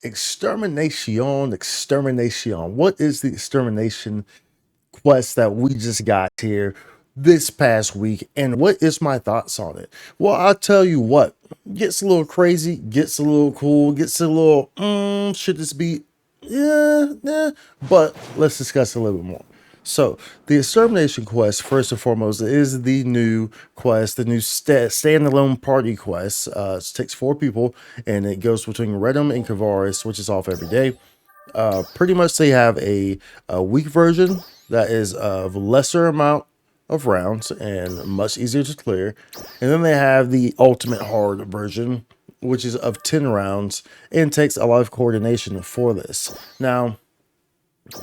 Extermination. What is the extermination quest that we just got here this past week, and what is my thoughts on it? Well, I'll tell you what, gets a little crazy, gets a little cool, gets a little, should this be, yeah, but let's discuss a little bit more. So, the Extermination quest, first and foremost, is the new quest, the new standalone party quest. It takes 4 people, and it goes between Redum and Kavaris, switches off every day. Pretty much they have a weak version that is of lesser amount of rounds and much easier to clear. And then they have the ultimate hard version, which is of 10 rounds and takes a lot of coordination for this. Now,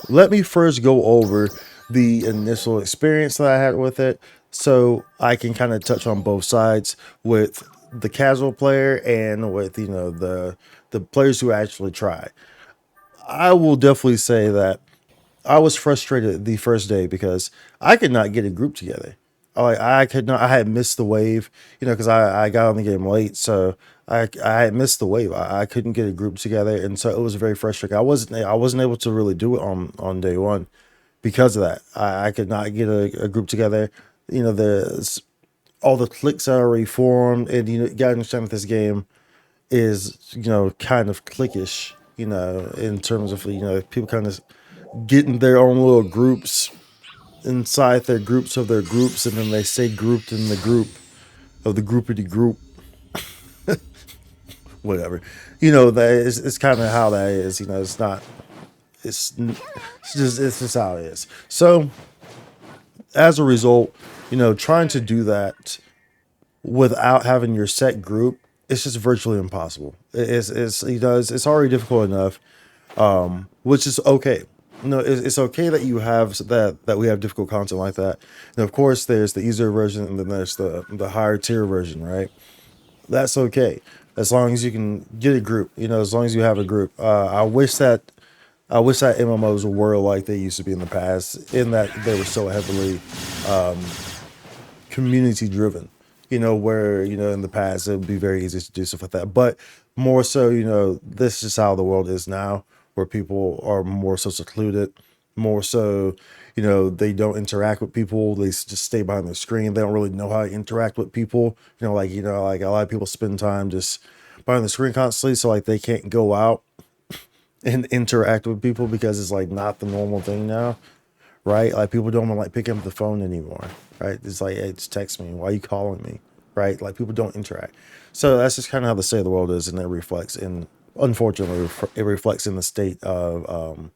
let me first go over the initial experience that I had with it so I can kind of touch on both sides with the casual player and with, the players who actually try. I will definitely say that I was frustrated the first day because I could not get a group together. I could not. I had missed the wave, because I got on the game late, so I had missed the wave. I couldn't get a group together, and so it was very frustrating. I wasn't able to really do it on day one because of that. I could not get a group together. The all the cliques are already formed, and you got to understand that this game is kind of cliquish, in terms of people kind of getting their own little groups inside their groups of their groups, and then they stay grouped in the group of the groupity group, whatever. That is, it's kind of how that is. It's not. It's just how it is. So as a result, trying to do that without having your set group, it's just virtually impossible. It's already difficult enough, which is okay. No, it's okay that you have that we have difficult content like that. And of course, there's the easier version, and then there's the higher tier version, right? That's okay as long as you can get a group. As long as you have a group. I wish that MMOs were like they used to be in the past, in that they were so heavily community driven. Where in the past it would be very easy to do stuff like that, but more so, this is how the world is now, where people are more so secluded, more so, they don't interact with people. They just stay behind the screen. They don't really know how to interact with people. Like a lot of people spend time just behind the screen constantly, so like they can't go out and interact with people because it's like not the normal thing now, right? Like people don't want to like pick up the phone anymore, right? It's like, hey, just text me. Why are you calling me, right? Like people don't interact. So that's just kind of how the state of the world is, and it reflects in, unfortunately, it reflects in the state of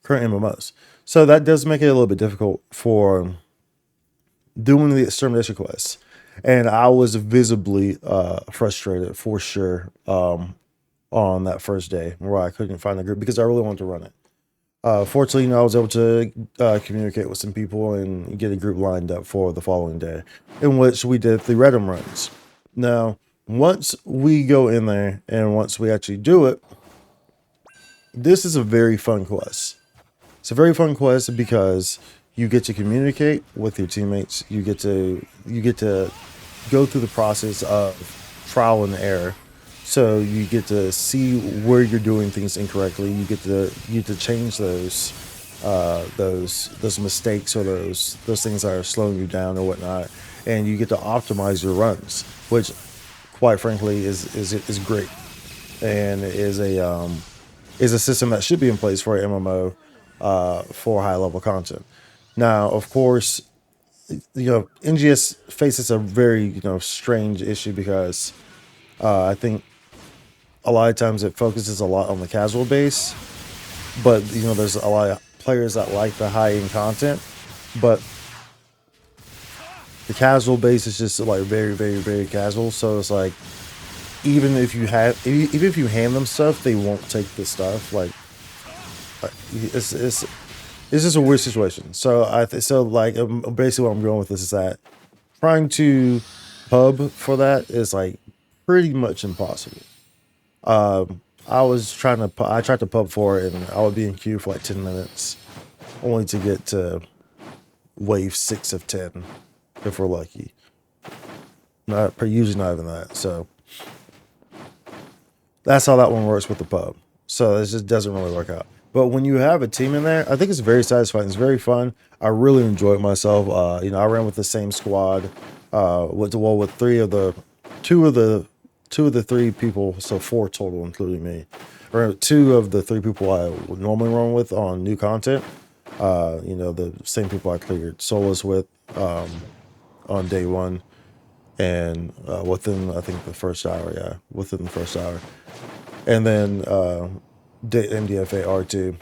current MMOs. So that does make it a little bit difficult for doing the extermination quests. And I was visibly frustrated for sure on that first day where I couldn't find a group because I really wanted to run it. Fortunately, I was able to communicate with some people and get a group lined up for the following day, in which we did the Redum runs. Now, once we go in there and once we actually do it, this is a very fun quest. It's a very fun quest because you get to communicate with your teammates. You get to go through the process of trial and error. So you get to see where you're doing things incorrectly. You get to change those mistakes or those things that are slowing you down or whatnot, and you get to optimize your runs, which, quite frankly, is great, and is a system that should be in place for an MMO for high level content. Now, of course, NGS faces a very strange issue because I think a lot of times it focuses a lot on the casual base, but there's a lot of players that like the high end content, but the casual base is just like very, very, very casual. So it's like even if you hand them stuff, they won't take the stuff. Like it's just a weird situation. So basically what I'm going with this is that trying to pub for that is like pretty much impossible. I tried to pub for it, and I would be in queue for like 10 minutes, only to get to wave 6 of 10 if we're lucky. Usually not even that. So That's how that one works with the pub. So it just doesn't really work out. But when you have a team in there, I think it's very satisfying. It's very fun. I really enjoyed myself. I ran with the same squad. With two of the two of the three people, so four total, including me, or two of the three people I would normally run with on new content. The same people I cleared solos with on day one, and within I think the first hour, yeah, within the first hour, and then MDFA R2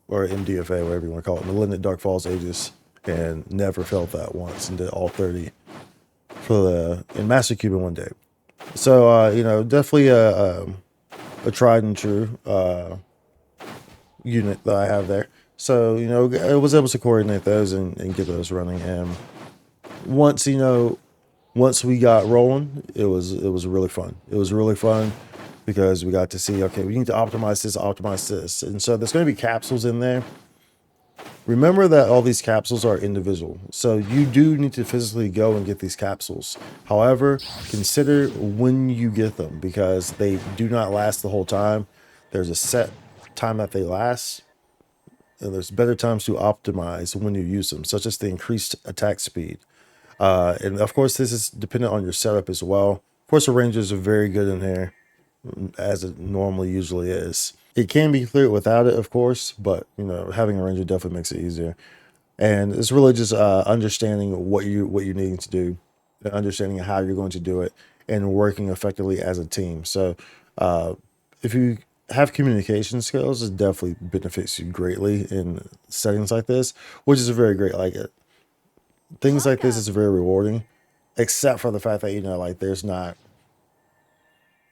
or MDFA, whatever you want to call it, Malignant Dark Falls Aegis, and never felt that once, and did all 30 for the in Master Cube in one day. So definitely a tried and true unit that I have there. So I was able to coordinate those and get those running. And once once we got rolling, it was really fun. It was really fun because we got to see, okay, we need to optimize this, and so there's going to be capsules in there. Remember that all these capsules are individual, so you do need to physically go and get these capsules. However, consider when you get them because they do not last the whole time. There's a set time that they last, and there's better times to optimize when you use them, such as the increased attack speed. And of course, this is dependent on your setup as well. Of course, the rangers are very good in here, as it normally usually is. It can be cleared without it, of course, but having a ranger definitely makes it easier. And it's really just understanding what you're needing to do, and understanding how you're going to do it, and working effectively as a team. So if you have communication skills, it definitely benefits you greatly in settings like this, which is a very great like it. Things like this is very rewarding, except for the fact that like there's not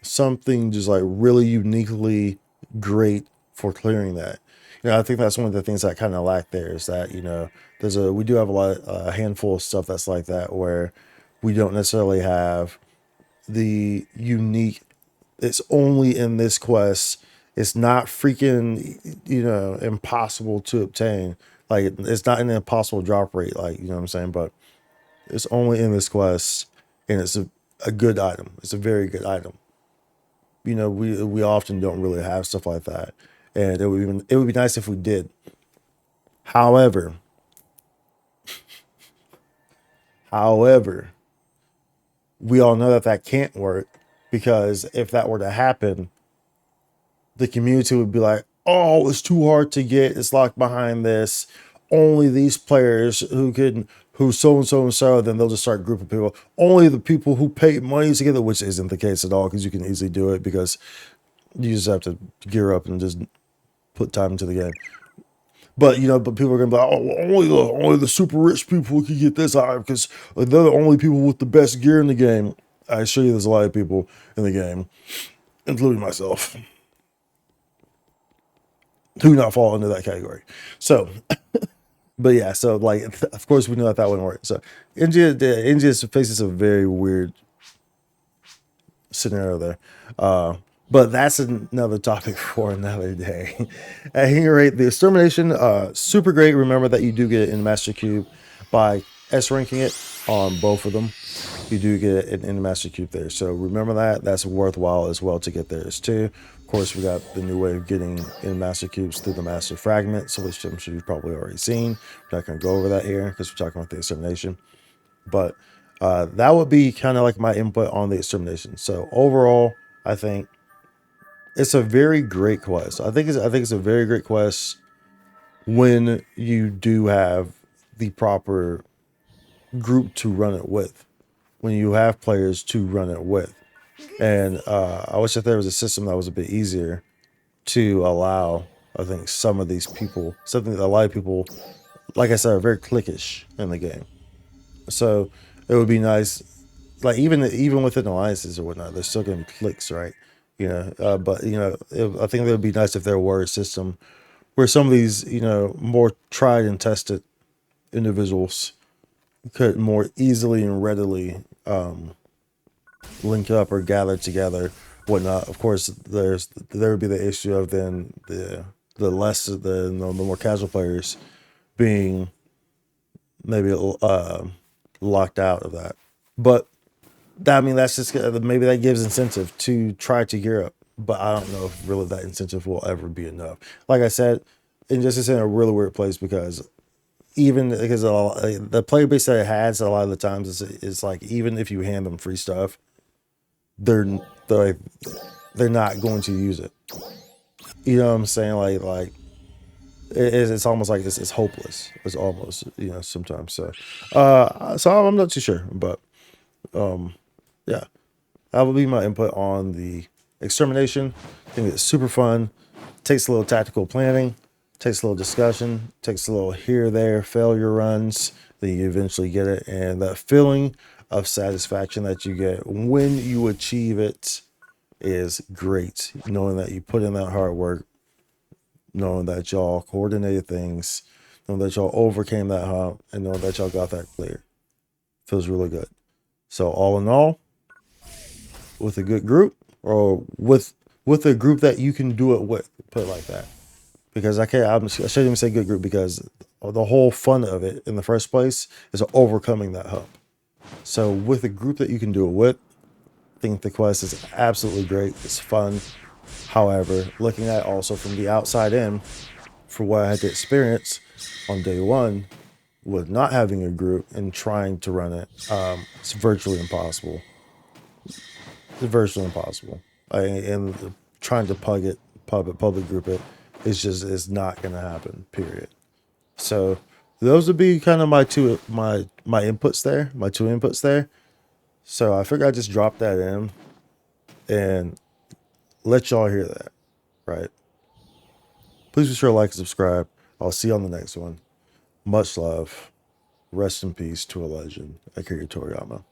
something just like really uniquely great for clearing that. I think that's one of the things that kind of lack there is that we do have a handful of stuff that's like that where we don't necessarily have the unique. It's only in this quest. It's not freaking impossible to obtain. Like it's not an impossible drop rate. Like what I'm saying, but it's only in this quest, and it's a good item. It's a very good item. We often don't really have stuff like that, and it would be nice if we did. However, however, we all know that can't work because if that were to happen, the community would be like, "Oh, it's too hard to get. It's locked behind this. Only these players who so and so and so." Then they'll just start grouping people. Only the people who pay money together, which isn't the case at all, because you can easily do it because you just have to gear up and just put time into the game. But people are gonna be like, "Oh, only the super rich people can get this item because they're the only people with the best gear in the game." I assure you, there's a lot of people in the game, including myself, who not fall into that category. So, but yeah, so like, of course, we know that wouldn't work. So, NGS faces a very weird scenario there. But that's another topic for another day. At any rate, the extermination, super great. Remember that you do get it in Master Cube by S ranking it on both of them. You do get it in the Master Cube there. So remember that. That's worthwhile as well to get theirs too. Of course, we got the new way of getting in Master Cubes through the Master Fragments, which I'm sure you've probably already seen. We're not going to go over that here because we're talking about the extermination. But that would be kind of like my input on the extermination. So overall, I think it's a very great quest. I think it's a very great quest when you do have the proper group to run it with, when you have players to run it with. And I wish that there was a system that was a bit easier to allow, I think, some of these people, something that a lot of people, like I said, are very cliquish in the game. So it would be nice, like even within alliances or whatnot, there's still going to be cliques, right? But I think it would be nice if there were a system where some of these, more tried and tested individuals could more easily and readily link up or gather together, whatnot. Of course, there would be the issue of then the more casual players being maybe locked out of that. But that's just maybe that gives incentive to try to gear up. but I don't know if really that incentive will ever be enough. Like I said, Injustice is in a really weird place because even because the player base that it has a lot of the times is like, even if you hand them free stuff, they're they're, they're not going to use it. You know what I'm saying? It's almost like it's hopeless. It's almost, sometimes. So I'm not too sure, but yeah, that would be my input on the Extermination. I think it's super fun. Takes a little tactical planning, takes a little discussion, takes a little here, there, failure runs. Then you eventually get it. And that feeling of satisfaction that you get when you achieve it is great. Knowing that you put in that hard work, knowing that y'all coordinated things, knowing that y'all overcame that hump, and knowing that y'all got that clear. Feels really good. So all in all, with a good group, or with a group that you can do it with, put it like that. Because I shouldn't even say good group, because the whole fun of it in the first place is overcoming that hump. So with a group that you can do it with, I think the quest is absolutely great. It's fun. However, looking at it also from the outside in, for what I had to experience on day one with not having a group and trying to run it, it's virtually impossible. It's virtually impossible. And trying to public group it, it's not gonna happen. Period. So those would be kind of my inputs there, my two inputs there. So I figured I'd just drop that in and let y'all hear that, right? Please be sure to like and subscribe. I'll see you on the next one. Much love. Rest in peace to a legend, Akira Toriyama.